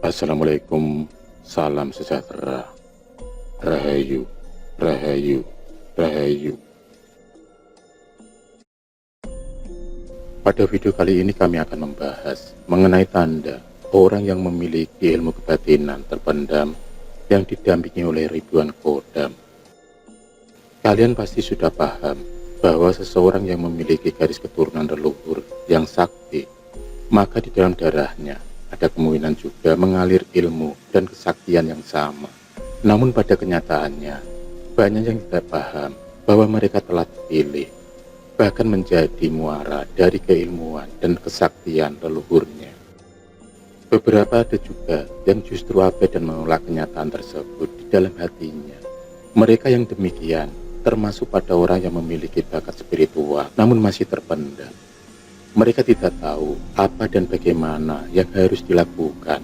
Assalamualaikum, salam sejahtera, rahayu, rahayu, rahayu. Pada video kali ini kami akan membahas mengenai tanda orang yang memiliki ilmu kebatinan terpendam yang didampingi oleh ribuan kodam. Kalian pasti sudah paham bahwa seseorang yang memiliki garis keturunan leluhur yang sakti, maka di dalam darahnya ada kemungkinan juga mengalir ilmu dan kesaktian yang sama. Namun pada kenyataannya, banyak yang tidak paham bahwa mereka telah dipilih, bahkan menjadi muara dari keilmuan dan kesaktian leluhurnya. Beberapa ada juga yang justru abai dan menolak kenyataan tersebut di dalam hatinya. Mereka yang demikian termasuk pada orang yang memiliki bakat spiritual namun masih terpendam. Mereka tidak tahu apa dan bagaimana yang harus dilakukan.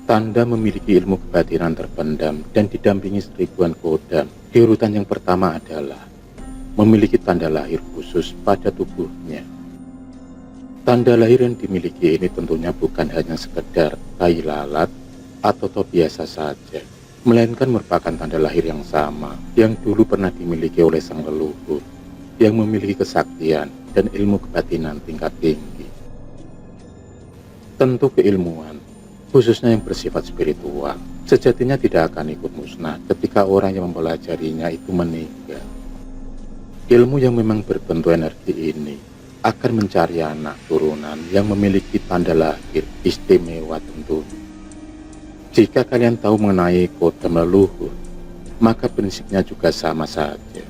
Tanda memiliki ilmu kebatinan terpendam dan didampingi ribuan kodam di urutan yang pertama adalah memiliki tanda lahir khusus pada tubuhnya. Tanda lahir yang dimiliki ini tentunya bukan hanya sekedar tai lalat atau topi biasa saja, melainkan merupakan tanda lahir yang sama yang dulu pernah dimiliki oleh sang leluhur yang memiliki kesaktian dan ilmu kebatinan tingkat tinggi. Tentu keilmuan, khususnya yang bersifat spiritual, sejatinya tidak akan ikut musnah ketika orang yang mempelajarinya itu meninggal. Ilmu yang memang berbentuk energi ini akan mencari anak turunan yang memiliki tanda lahir istimewa tentu. Jika kalian tahu mengenai kodam leluhur, maka prinsipnya juga sama saja.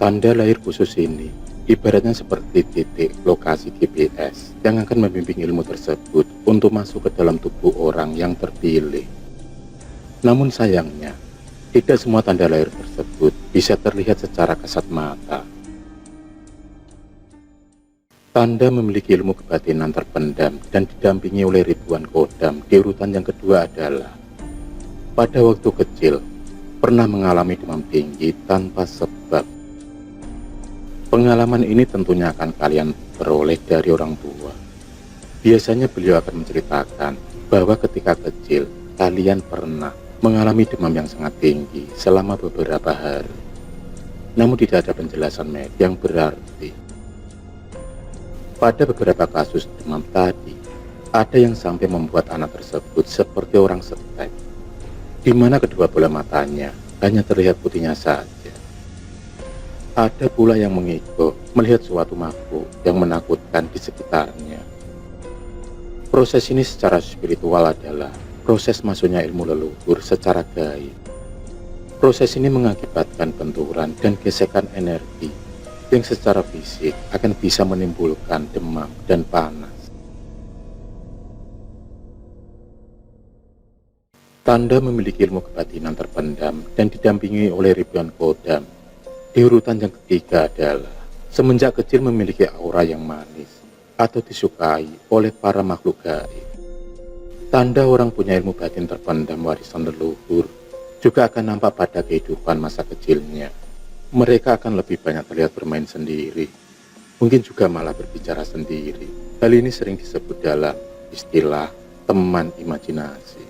Tanda lahir khusus ini ibaratnya seperti titik lokasi GPS yang akan membimbing ilmu tersebut untuk masuk ke dalam tubuh orang yang terpilih. Namun sayangnya, tidak semua tanda lahir tersebut bisa terlihat secara kasat mata. Tanda memiliki ilmu kebatinan terpendam dan didampingi oleh ribuan kodam di urutan yang kedua adalah pada waktu kecil pernah mengalami demam tinggi tanpa sebab. Pengalaman ini tentunya akan kalian peroleh dari orang tua. Biasanya beliau akan menceritakan bahwa ketika kecil kalian pernah mengalami demam yang sangat tinggi selama beberapa hari. Namun tidak ada penjelasan medis yang berarti. Pada beberapa kasus demam tadi, ada yang sampai membuat anak tersebut seperti orang stek, di mana kedua bola matanya hanya terlihat putihnya saja. Ada pula yang mengigau melihat suatu makhluk yang menakutkan di sekitarnya. Proses ini secara spiritual adalah proses masuknya ilmu leluhur secara gaib. Proses ini mengakibatkan benturan dan gesekan energi yang secara fisik akan bisa menimbulkan demam dan panas. Tanda memiliki ilmu kebatinan terpendam dan didampingi oleh ribuan kodam di urutan yang ketiga adalah semenjak kecil memiliki aura yang manis atau disukai oleh para makhluk gaib. Tanda orang punya ilmu batin terpendam warisan leluhur juga akan nampak pada kehidupan masa kecilnya. Mereka akan lebih banyak terlihat bermain sendiri, mungkin juga malah berbicara sendiri. Hal ini sering disebut dalam istilah teman imajinasi.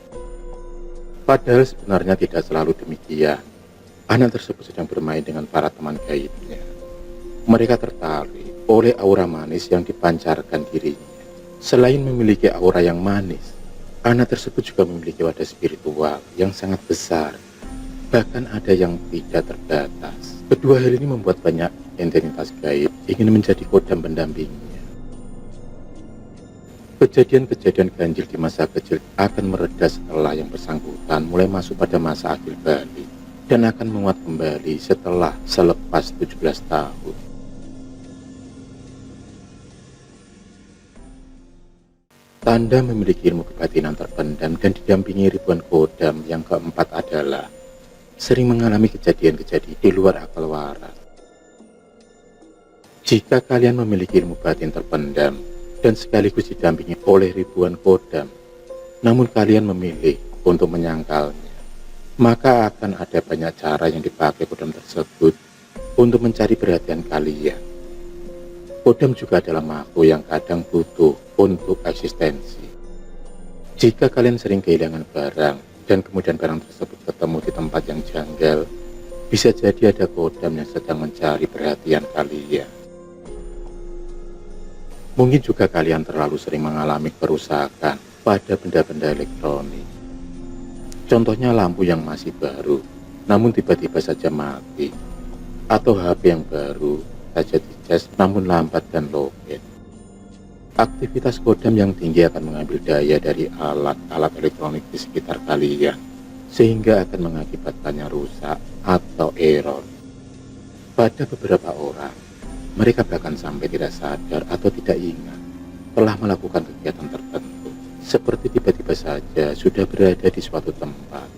Padahal sebenarnya tidak selalu demikian. Anak tersebut sedang bermain dengan para teman gaibnya. Mereka tertarik oleh aura manis yang dipancarkan dirinya. Selain memiliki aura yang manis, anak tersebut juga memiliki wadah spiritual yang sangat besar. Bahkan ada yang tidak terbatas. Kedua hal ini membuat banyak entitas gaib ingin menjadi kodam pendampingnya. Kejadian-kejadian ganjil di masa kecil akan mereda setelah yang bersangkutan mulai masuk pada masa akhir balik dan akan menguat kembali setelah selepas 17 tahun. Tanda memiliki ilmu kebatinan terpendam dan didampingi ribuan kodam yang keempat adalah sering mengalami kejadian-kejadian di luar akal waras. Jika kalian memiliki ilmu batin terpendam dan sekaligus didampingi oleh ribuan kodam, namun kalian memilih untuk menyangkalnya, maka akan ada banyak cara yang dipakai kodam tersebut untuk mencari perhatian kalian. Kodam juga adalah makhluk yang kadang butuh untuk eksistensi. Jika kalian sering kehilangan barang dan kemudian barang tersebut ketemu di tempat yang janggal, bisa jadi ada kodam yang sedang mencari perhatian kalian. Mungkin juga kalian terlalu sering mengalami kerusakan pada benda-benda elektronik. Contohnya lampu yang masih baru, namun tiba-tiba saja mati. Atau HP yang baru saja dicas namun lambat dan lowbat. Aktivitas kodam yang tinggi akan mengambil daya dari alat-alat elektronik di sekitar kalian, sehingga akan mengakibatkannya rusak atau error. Pada beberapa orang, mereka bahkan sampai tidak sadar atau tidak ingat telah melakukan kegiatan tertentu, seperti tiba-tiba saja sudah berada di suatu tempat,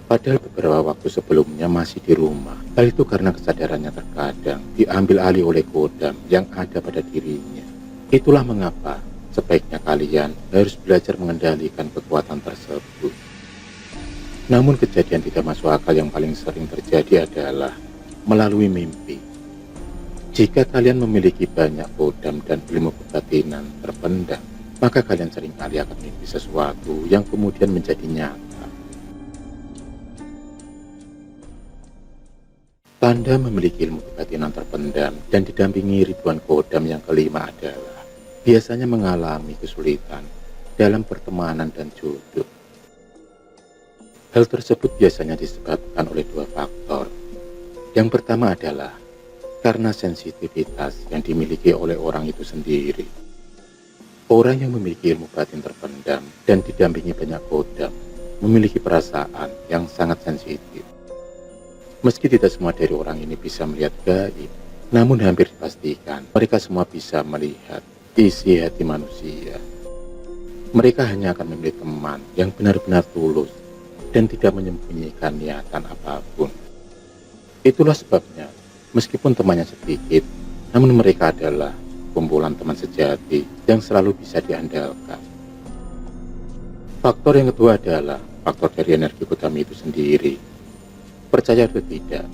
padahal beberapa waktu sebelumnya masih di rumah. Hal itu karena kesadarannya terkadang diambil alih oleh kodam yang ada pada dirinya. Itulah mengapa sebaiknya kalian harus belajar mengendalikan kekuatan tersebut. Namun kejadian tidak masuk akal yang paling sering terjadi adalah melalui mimpi. Jika kalian memiliki banyak kodam dan ilmu kebatinan terpendam, maka kalian seringkali akan mimpi sesuatu yang kemudian menjadi nyata. Tanda memiliki ilmu kebatinan terpendam dan didampingi ribuan kodam yang kelima adalah biasanya mengalami kesulitan dalam pertemanan dan jodoh. Hal tersebut biasanya disebabkan oleh dua faktor. Yang pertama adalah karena sensitivitas yang dimiliki oleh orang itu sendiri. Orang yang memiliki ilmu batin terpendam dan didampingi banyak kodam memiliki perasaan yang sangat sensitif. Meski tidak semua dari orang ini bisa melihat gaib, namun hampir dipastikan mereka semua bisa melihat isi hati manusia. Mereka hanya akan memilih teman yang benar-benar tulus dan tidak menyembunyikan niatan apapun. Itulah sebabnya, meskipun temannya sedikit, namun mereka adalah kumpulan teman sejati yang selalu bisa diandalkan. Faktor yang kedua adalah faktor dari energi kodam itu sendiri. Percaya atau tidak,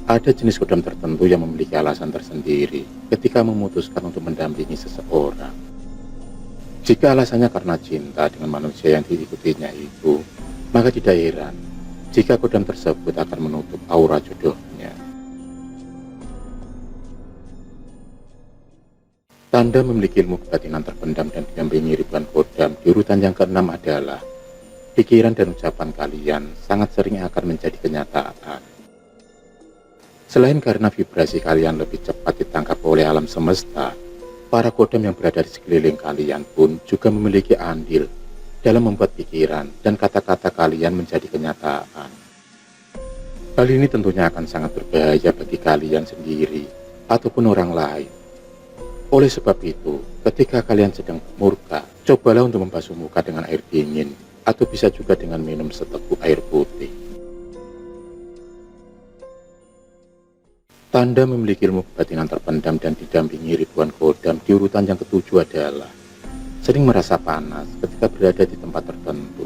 ada jenis kodam tertentu yang memiliki alasan tersendiri ketika memutuskan untuk mendampingi seseorang. Jika alasannya karena cinta dengan manusia yang diikutinya itu, maka tidak heran jika kodam tersebut akan menutup aura jodohnya. Tanda memiliki ilmu kebatinan terpendam dan didampingi ribuan kodam di urutan yang keenam adalah pikiran dan ucapan kalian sangat sering akan menjadi kenyataan. Selain karena vibrasi kalian lebih cepat ditangkap oleh alam semesta, para kodam yang berada di sekeliling kalian pun juga memiliki andil dalam membuat pikiran dan kata-kata kalian menjadi kenyataan. Hal ini tentunya akan sangat berbahaya bagi kalian sendiri ataupun orang lain. Oleh sebab itu, ketika kalian sedang murka, cobalah untuk membasuh muka dengan air dingin atau bisa juga dengan minum seteguk air putih. Tanda memiliki ilmu kebatinan terpendam dan didampingi ribuan kodam di urutan yang ketujuh adalah sering merasa panas ketika berada di tempat tertentu.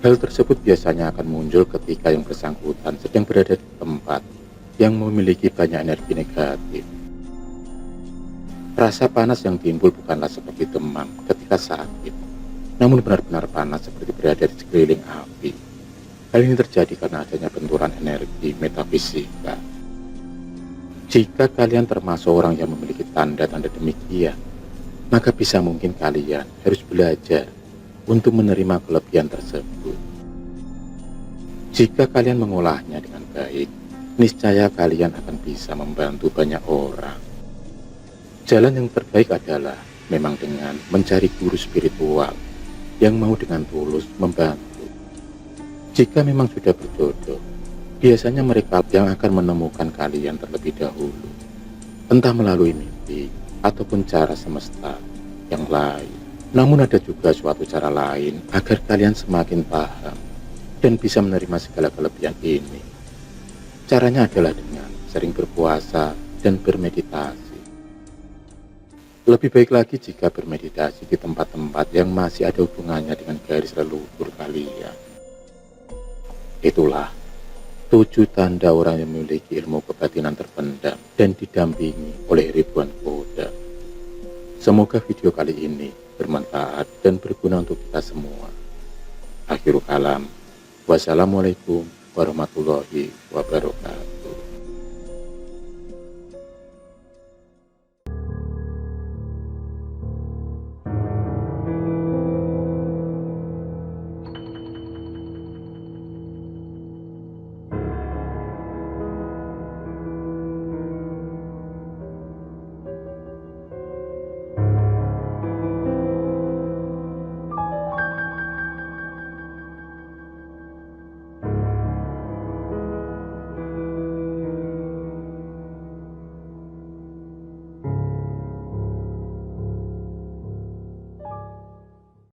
Hal tersebut biasanya akan muncul ketika yang bersangkutan sedang berada di tempat yang memiliki banyak energi negatif. Rasa panas yang timbul bukanlah seperti demam ketika sakit, namun benar-benar panas seperti berada di sekeliling api. Hal ini terjadi karena adanya benturan energi metafisika. Jika kalian termasuk orang yang memiliki tanda-tanda demikian, maka bisa mungkin kalian harus belajar untuk menerima kelebihan tersebut. Jika kalian mengolahnya dengan baik, niscaya kalian akan bisa membantu banyak orang. Jalan yang terbaik adalah memang dengan mencari guru spiritual yang mau dengan tulus membantu. Jika memang sudah berjodoh, biasanya mereka yang akan menemukan kalian terlebih dahulu, entah melalui mimpi ataupun cara semesta yang lain. Namun ada juga suatu cara lain agar kalian semakin paham dan bisa menerima segala kelebihan ini. Caranya adalah dengan sering berpuasa dan bermeditasi. Lebih baik lagi jika bermeditasi di tempat-tempat yang masih ada hubungannya dengan garis leluhur kalian. Itulah 7 tanda orang yang memiliki ilmu kebatinan terpendam dan didampingi oleh ribuan kodam. Semoga video kali ini bermanfaat dan berguna untuk kita semua. Akhirul kalam. Wassalamualaikum warahmatullahi wabarakatuh.